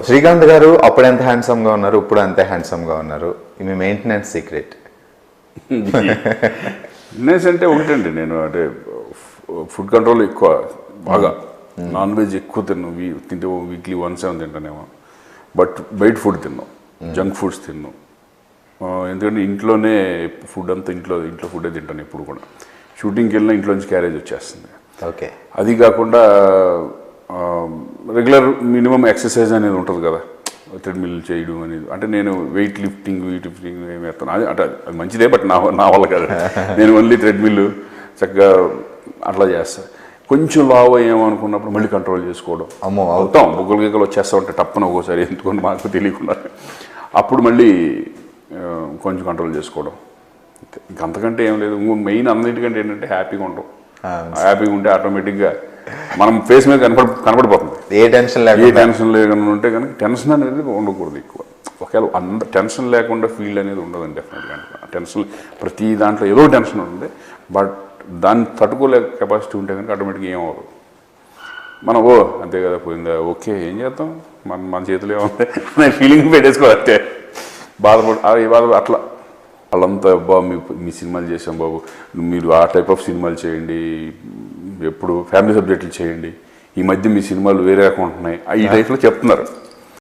శ్రీకాంత్ గారు అప్పుడు ఎంత హ్యాండ్సమ్గా ఉన్నారు, ఇప్పుడు అంతే హ్యాండ్సమ్గా ఉన్నారు. మీ మెయింటెనెన్స్ సీక్రెట్? ఫిట్నెస్ అంటే ఒకటండి, నేను అంటే ఫుడ్ కంట్రోల్ ఎక్కువ, బాగా నాన్ వెజ్ ఎక్కువ తింటే వీక్లీ 1-7 తింటానేమో. బట్ బయట ఫుడ్ తిన్నాం, జంక్ ఫుడ్స్ తిన్నాం. ఎందుకంటే ఇంట్లోనే ఫుడ్ అంతా ఇంట్లో ఫుడ్డే తింటాను ఎప్పుడు కూడా. షూటింగ్కి వెళ్ళినా ఇంట్లోంచి క్యారేజ్ వచ్చేస్తుంది. ఓకే. అది కాకుండా రెగ్యులర్ మినిమం ఎక్సర్సైజ్ అనేది ఉంటుంది కదా, ట్రెడ్మిల్ చేయడం అనేది. అంటే నేను వెయిట్ లిఫ్టింగ్ ఏమి వేస్తాను, అంటే అది మంచిదే, బట్ నా వల్ల కాదు. నేను ఓన్లీ ట్రెడ్మిల్ చక్కగా అట్లా చేస్తాను. కొంచెం లావు అయ్యామనుకున్నప్పుడు మళ్ళీ కంట్రోల్ చేసుకోవడం. అవుతాం, బుగ్గలు గిగ్గలు వచ్చేస్తూ ఉంటాయి టప్పన ఒక్కోసారి, ఎందుకొని మాకు తెలియకుండా. అప్పుడు మళ్ళీ కొంచెం కంట్రోల్ చేసుకోవడం. ఇంకంతకంటే ఏం లేదు. మెయిన్ అన్నిటికంటే ఏంటంటే హ్యాపీగా ఉంటాం. హ్యాపీగా ఉంటే ఆటోమేటిక్గా మనం ఫేస్ మీద కనపడిపోతుంది. ఏ టెన్షన్ లేకుండా ఉంటే కనుక టెన్షన్ అనేది ఉండకూడదు ఎక్కువ. ఒకవేళ టెన్షన్ లేకుండా ఫీల్ అనేది ఉండదండి డెఫినెట్గా. టెన్షన్ ప్రతి దాంట్లో ఏదో టెన్షన్ ఉంటుంది, బట్ దాన్ని తట్టుకోలే కెపాసిటీ ఉంటే కనుక ఆటోమేటిక్గా ఏం అవ్వదు. మనం అంతే కదా, పోయిందా, ఓకే ఏం చేస్తాం, మన చేతిలో ఏముంది అనే ఫీలింగ్ పెట్టేసుకోవాలి అంతే. బాధపడి అట్లా వాళ్ళంతా బాబు మీ సినిమాలు చేసాం బాబు, మీరు ఆ టైప్ ఆఫ్ సినిమాలు చేయండి, ఎప్పుడు ఫ్యామిలీ సబ్జెక్టులు చేయండి, ఈ మధ్య మీ సినిమాలు వేరే రకం ఉంటున్నాయి, ఈ టైప్లో చెప్తున్నారు.